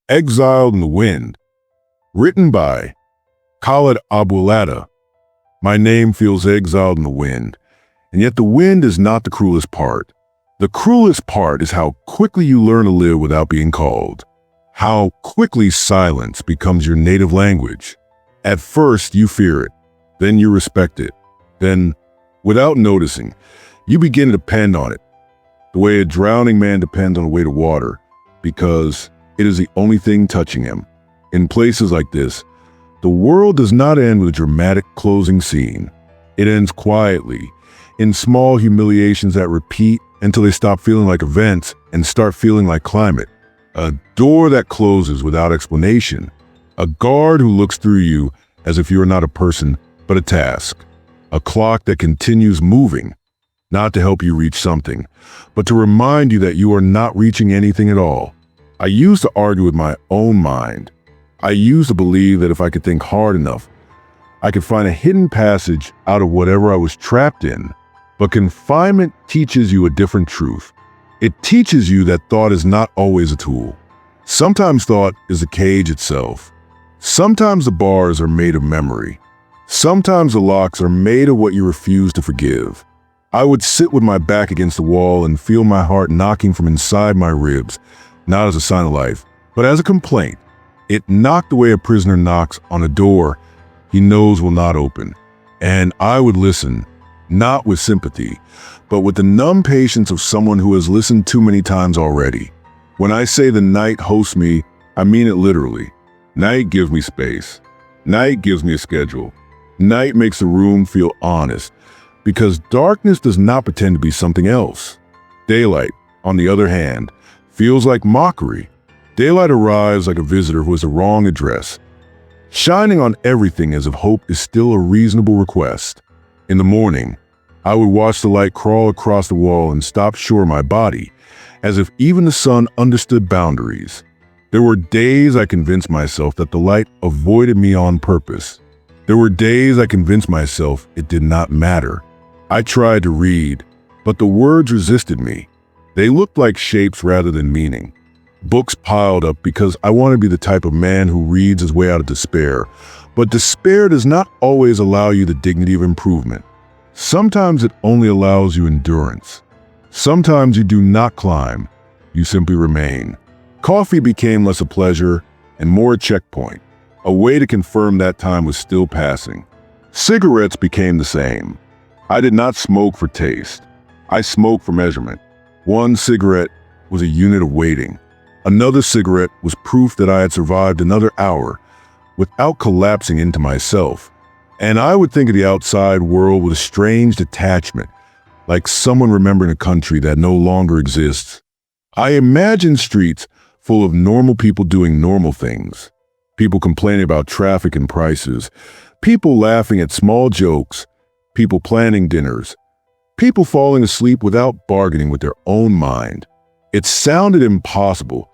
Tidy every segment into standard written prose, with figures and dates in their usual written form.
Exiled in the Wind, written by Khaled Abouelada. My name feels exiled in the wind, and yet the wind is not the cruelest part. The cruelest part is how quickly you learn to live without being called. How quickly silence becomes your native language. At first, you fear it. Then you respect it. Then, without noticing, you begin to depend on it. The way a drowning man depends on a weight of water, because it is the only thing touching him. In places like this, the world does not end with a dramatic closing scene. It ends quietly, in small humiliations that repeat until they stop feeling like events and start feeling like climate. A door that closes without explanation. A guard who looks through you as if you are not a person, but a task. A clock that continues moving, not to help you reach something, but to remind you that you are not reaching anything at all. I used to argue with my own mind. I used to believe that if I could think hard enough, I could find a hidden passage out of whatever I was trapped in. But confinement teaches you a different truth. It teaches you that thought is not always a tool. Sometimes thought is the cage itself. Sometimes the bars are made of memory. Sometimes the locks are made of what you refuse to forgive. I would sit with my back against the wall and feel my heart knocking from inside my ribs, not as a sign of life, but as a complaint. It knocked the way a prisoner knocks on a door he knows will not open. And I would listen, not with sympathy, but with the numb patience of someone who has listened too many times already. When I say the night hosts me, I mean it literally. Night gives me space. Night gives me a schedule. Night makes the room feel honest, because darkness does not pretend to be something else. Daylight, on the other hand, feels like mockery. Daylight arrives like a visitor who has the wrong address, shining on everything as if hope is still a reasonable request. In the morning, I would watch the light crawl across the wall and stop short of my body, as if even the sun understood boundaries. There were days I convinced myself that the light avoided me on purpose. There were days I convinced myself it did not matter. I tried to read, but the words resisted me. They looked like shapes rather than meaning. Books piled up because I want to be the type of man who reads his way out of despair. But despair does not always allow you the dignity of improvement. Sometimes it only allows you endurance. Sometimes you do not climb, you simply remain. Coffee became less a pleasure and more a checkpoint, a way to confirm that time was still passing. Cigarettes became the same. I did not smoke for taste. I smoked for measurement. One cigarette was a unit of waiting. Another cigarette was proof that I had survived another hour without collapsing into myself. And I would think of the outside world with a strange detachment, like someone remembering a country that no longer exists. I imagined streets full of normal people doing normal things. People complaining about traffic and prices. People laughing at small jokes. People planning dinners. People falling asleep without bargaining with their own mind. It sounded impossible,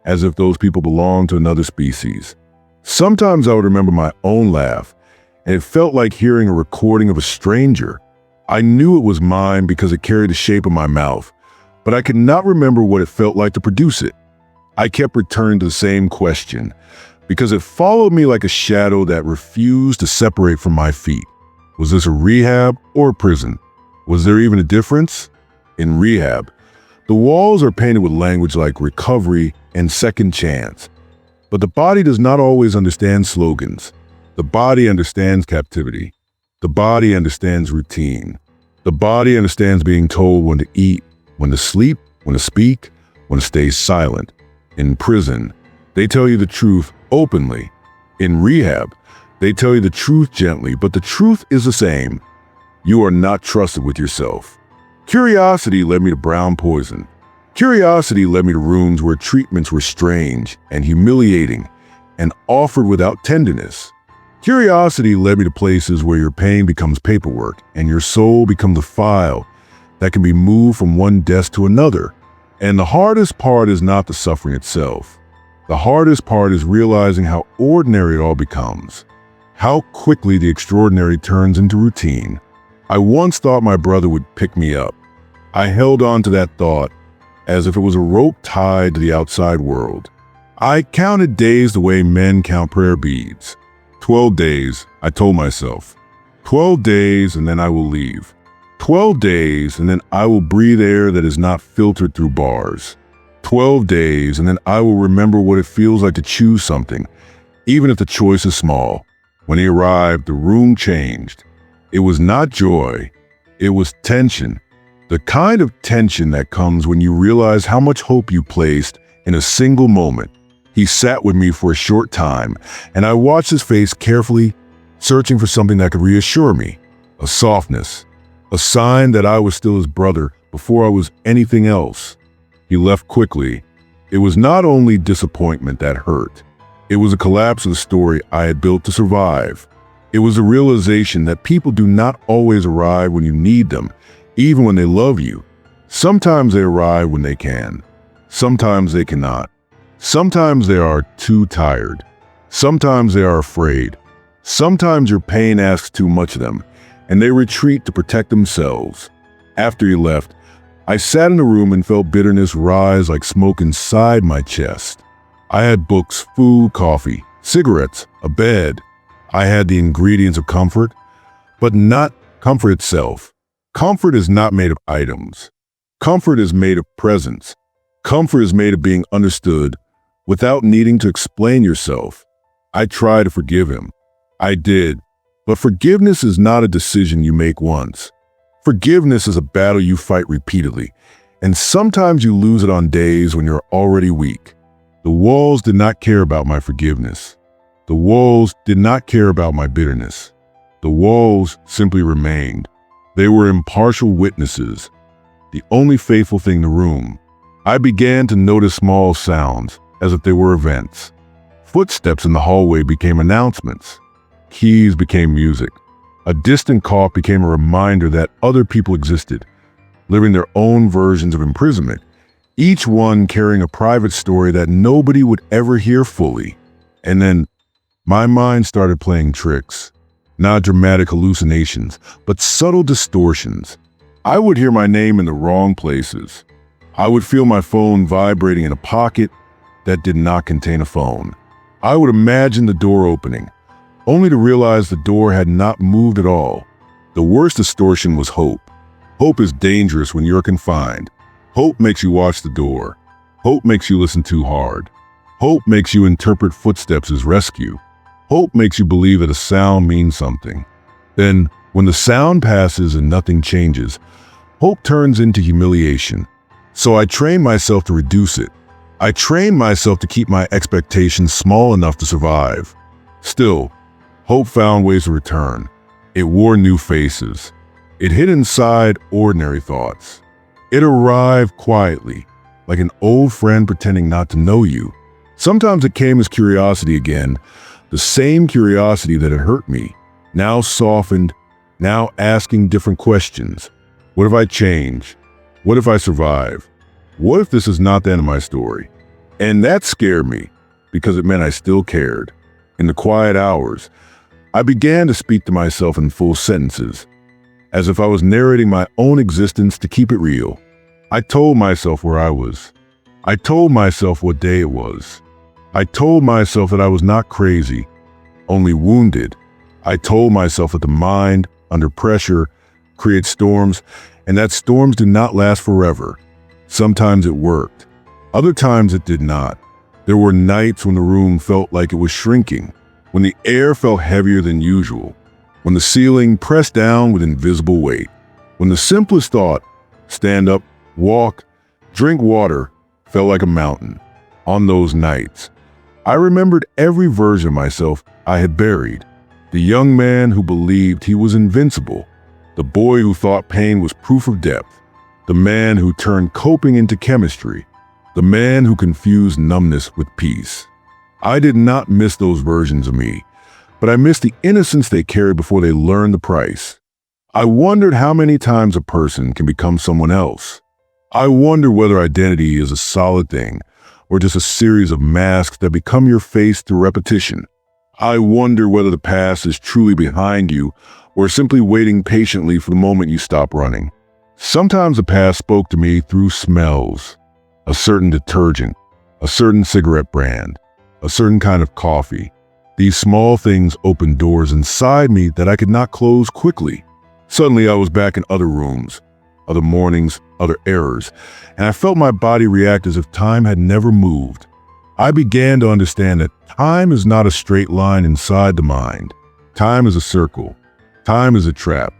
as if those people belonged to another species. Sometimes I would remember my own laugh, and it felt like hearing a recording of a stranger. I knew it was mine because it carried the shape of my mouth, but I could not remember what it felt like to produce it. I kept returning to the same question, because it followed me like a shadow that refused to separate from my feet. Was this a rehab or a prison? Was there even a difference? In rehab, the walls are painted with language like recovery and second chance. But the body does not always understand slogans. The body understands captivity. The body understands routine. The body understands being told when to eat, when to sleep, when to speak, when to stay silent. In prison, they tell you the truth openly. In rehab, they tell you the truth gently, but the truth is the same. You are not trusted with yourself. Curiosity led me to brown poison. Curiosity led me to rooms where treatments were strange and humiliating and offered without tenderness. Curiosity led me to places where your pain becomes paperwork and your soul becomes a file that can be moved from one desk to another. And the hardest part is not the suffering itself. The hardest part is realizing how ordinary it all becomes, how quickly the extraordinary turns into routine. I once thought my brother would pick me up. I held on to that thought as if it was a rope tied to the outside world. I counted days the way men count prayer beads. 12 days, I told myself. 12 days and then I will leave. 12 days and then I will breathe air that is not filtered through bars. 12 days and then I will remember what it feels like to choose something, even if the choice is small. When he arrived, the room changed. It was not joy, it was tension. The kind of tension that comes when you realize how much hope you placed in a single moment. He sat with me for a short time, and I watched his face carefully, searching for something that could reassure me. A softness, a sign that I was still his brother before I was anything else. He left quickly. It was not only disappointment that hurt. It was a collapse of the story I had built to survive. It was a realization that people do not always arrive when you need them, even when they love you. Sometimes they arrive when they can. Sometimes they cannot. Sometimes they are too tired. Sometimes they are afraid. Sometimes your pain asks too much of them, and they retreat to protect themselves. After he left, I sat in the room and felt bitterness rise like smoke inside my chest. I had books, food, coffee, cigarettes, a bed. I had the ingredients of comfort, but not comfort itself. Comfort is not made of items. Comfort is made of presence. Comfort is made of being understood without needing to explain yourself. I tried to forgive him. I did. But forgiveness is not a decision you make once. Forgiveness is a battle you fight repeatedly, and sometimes you lose it on days when you're already weak. The walls did not care about my forgiveness. The walls did not care about my bitterness. The walls simply remained. They were impartial witnesses, the only faithful thing in the room. I began to notice small sounds, as if they were events. Footsteps in the hallway became announcements. Keys became music. A distant cough became a reminder that other people existed, living their own versions of imprisonment, each one carrying a private story that nobody would ever hear fully. And then my mind started playing tricks. Not dramatic hallucinations, but subtle distortions. I would hear my name in the wrong places. I would feel my phone vibrating in a pocket that did not contain a phone. I would imagine the door opening, only to realize the door had not moved at all. The worst distortion was hope. Hope is dangerous when you're confined. Hope makes you watch the door. Hope makes you listen too hard. Hope makes you interpret footsteps as rescue. Hope makes you believe that a sound means something. Then, when the sound passes and nothing changes, hope turns into humiliation. So I trained myself to reduce it. I trained myself to keep my expectations small enough to survive. Still, hope found ways to return. It wore new faces. It hid inside ordinary thoughts. It arrived quietly, like an old friend pretending not to know you. Sometimes it came as curiosity again, the same curiosity that had hurt me, now softened, now asking different questions. What if I change? What if I survive? What if this is not the end of my story? And that scared me, because it meant I still cared. In the quiet hours, I began to speak to myself in full sentences, as if I was narrating my own existence to keep it real. I told myself where I was. I told myself what day it was. I told myself that I was not crazy, only wounded. I told myself that the mind, under pressure, creates storms, and that storms do not last forever. Sometimes it worked. Other times it did not. There were nights when the room felt like it was shrinking, when the air felt heavier than usual, when the ceiling pressed down with invisible weight, when the simplest thought, stand up, walk, drink water, felt like a mountain. On those nights, I remembered every version of myself I had buried. The young man who believed he was invincible, the boy who thought pain was proof of depth, the man who turned coping into chemistry, the man who confused numbness with peace. I did not miss those versions of me, but I missed the innocence they carried before they learned the price. I wondered how many times a person can become someone else. I wonder whether identity is a solid thing, or just a series of masks that become your face through repetition. I wonder whether the past is truly behind you, or simply waiting patiently for the moment you stop running. Sometimes the past spoke to me through smells, a certain detergent, a certain cigarette brand, a certain kind of coffee. These small things opened doors inside me that I could not close quickly. Suddenly, I was back in other rooms, other mornings, other errors, and I felt my body react as if time had never moved. I began to understand that time is not a straight line inside the mind. Time is a circle. Time is a trap.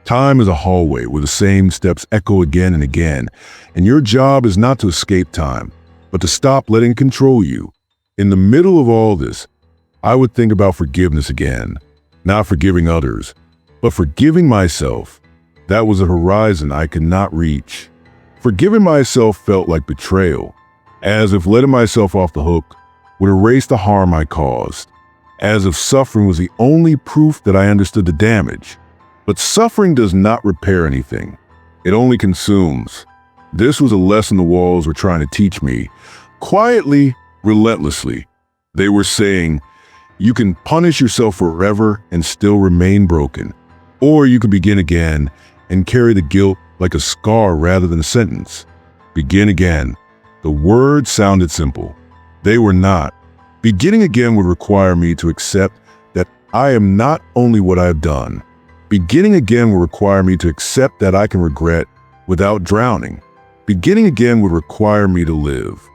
Time is a hallway where the same steps echo again and again, and your job is not to escape time, but to stop letting it control you. In the middle of all this, I would think about forgiveness again, not forgiving others, but forgiving myself. That was a horizon I could not reach. Forgiving myself felt like betrayal, as if letting myself off the hook would erase the harm I caused, as if suffering was the only proof that I understood the damage. But suffering does not repair anything. It only consumes. This was a lesson the walls were trying to teach me, quietly, relentlessly. They were saying, you can punish yourself forever and still remain broken, or you can begin again and carry the guilt like a scar rather than a sentence. Begin again. The words sounded simple. They were not. Beginning again would require me to accept that I am not only what I have done. Beginning again will require me to accept that I can regret without drowning. Beginning again would require me to live.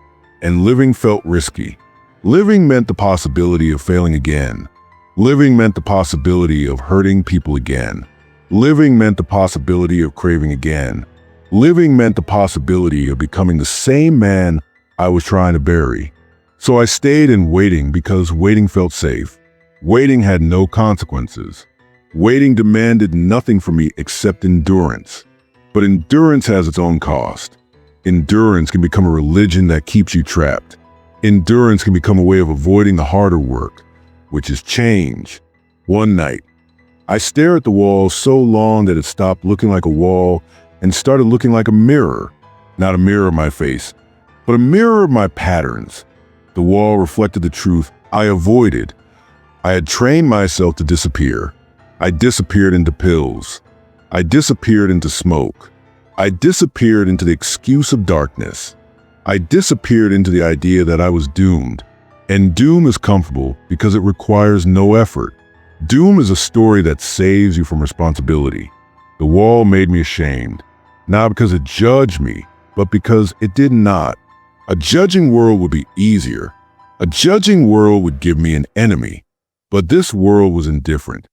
And living felt risky. Living meant the possibility of failing again. Living meant the possibility of hurting people again. Living meant the possibility of craving again. Living meant the possibility of becoming the same man I was trying to bury. So I stayed in waiting because waiting felt safe. Waiting had no consequences. Waiting demanded nothing from me except endurance. But endurance has its own cost. Endurance can become a religion that keeps you trapped. Endurance can become a way of avoiding the harder work, which is change. One night, I stared at the wall so long that it stopped looking like a wall and started looking like a mirror. Not a mirror of my face, but a mirror of my patterns. The wall reflected the truth I avoided. I had trained myself to disappear. I disappeared into pills. I disappeared into smoke. I disappeared into the excuse of darkness. I disappeared into the idea that I was doomed. And doom is comfortable because it requires no effort. Doom is a story that saves you from responsibility. The wall made me ashamed, not because it judged me, but because it did not. A judging world would be easier. A judging world would give me an enemy. But this world was indifferent.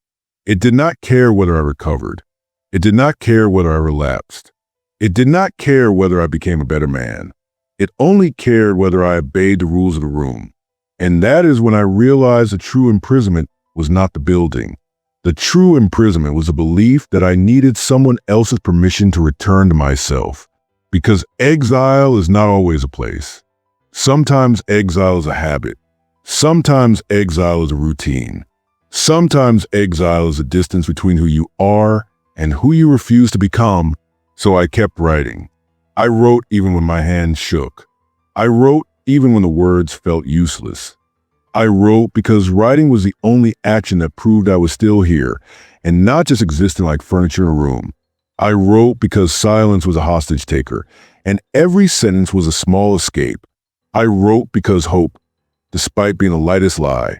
It did not care whether I recovered. It did not care whether I relapsed. It did not care whether I became a better man. It only cared whether I obeyed the rules of the room. And that is when I realized the true imprisonment was not the building. The true imprisonment was the belief that I needed someone else's permission to return to myself. Because exile is not always a place. Sometimes exile is a habit. Sometimes exile is a routine. Sometimes exile is a distance between who you are and who you refuse to become. So I kept writing. I wrote even when my hands shook. I wrote even when the words felt useless. I wrote because writing was the only action that proved I was still here and not just existing like furniture in a room. I wrote because silence was a hostage taker and every sentence was a small escape. I wrote because hope, despite being the lightest lie,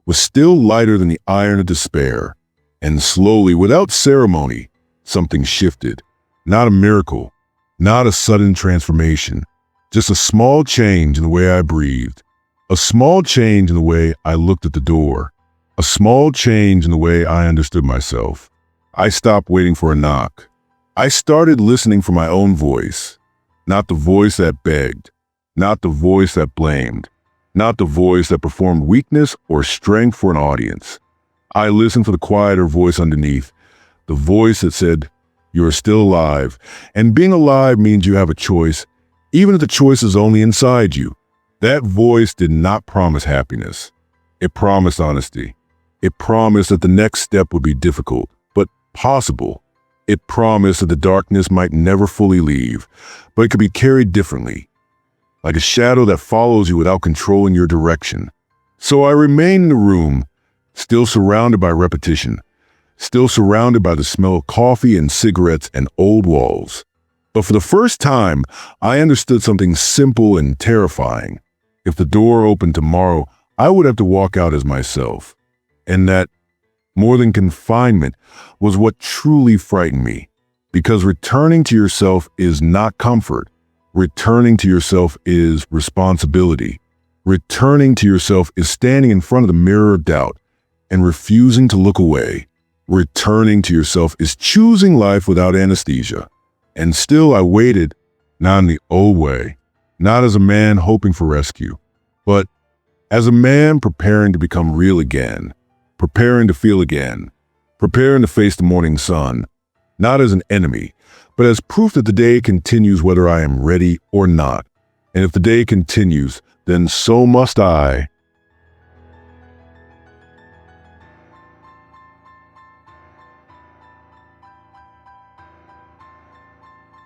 was still lighter than the iron of despair. And slowly, without ceremony, something shifted. Not a miracle, not a sudden transformation, just a small change in the way I breathed. A small change in the way I looked at the door. A small change in the way I understood myself. I stopped waiting for a knock. I started listening for my own voice. Not the voice that begged. Not the voice that blamed. Not the voice that performed weakness or strength for an audience. I listened for the quieter voice underneath. The voice that said, you are still alive. And being alive means you have a choice, even if the choice is only inside you. That voice did not promise happiness. It promised honesty. It promised that the next step would be difficult, but possible. It promised that the darkness might never fully leave, but it could be carried differently, like a shadow that follows you without controlling your direction. So I remained in the room, still surrounded by repetition, still surrounded by the smell of coffee and cigarettes and old walls. But for the first time, I understood something simple and terrifying. If the door opened tomorrow, I would have to walk out as myself. And that, more than confinement, was what truly frightened me. Because returning to yourself is not comfort. Returning to yourself is responsibility. Returning to yourself is standing in front of the mirror of doubt and refusing to look away. Returning to yourself is choosing life without anesthesia. And still I waited, not in the old way, not as a man hoping for rescue, but as a man preparing to become real again, preparing to feel again, preparing to face the morning sun, not as an enemy, but as proof that the day continues whether I am ready or not. And if the day continues, then so must I.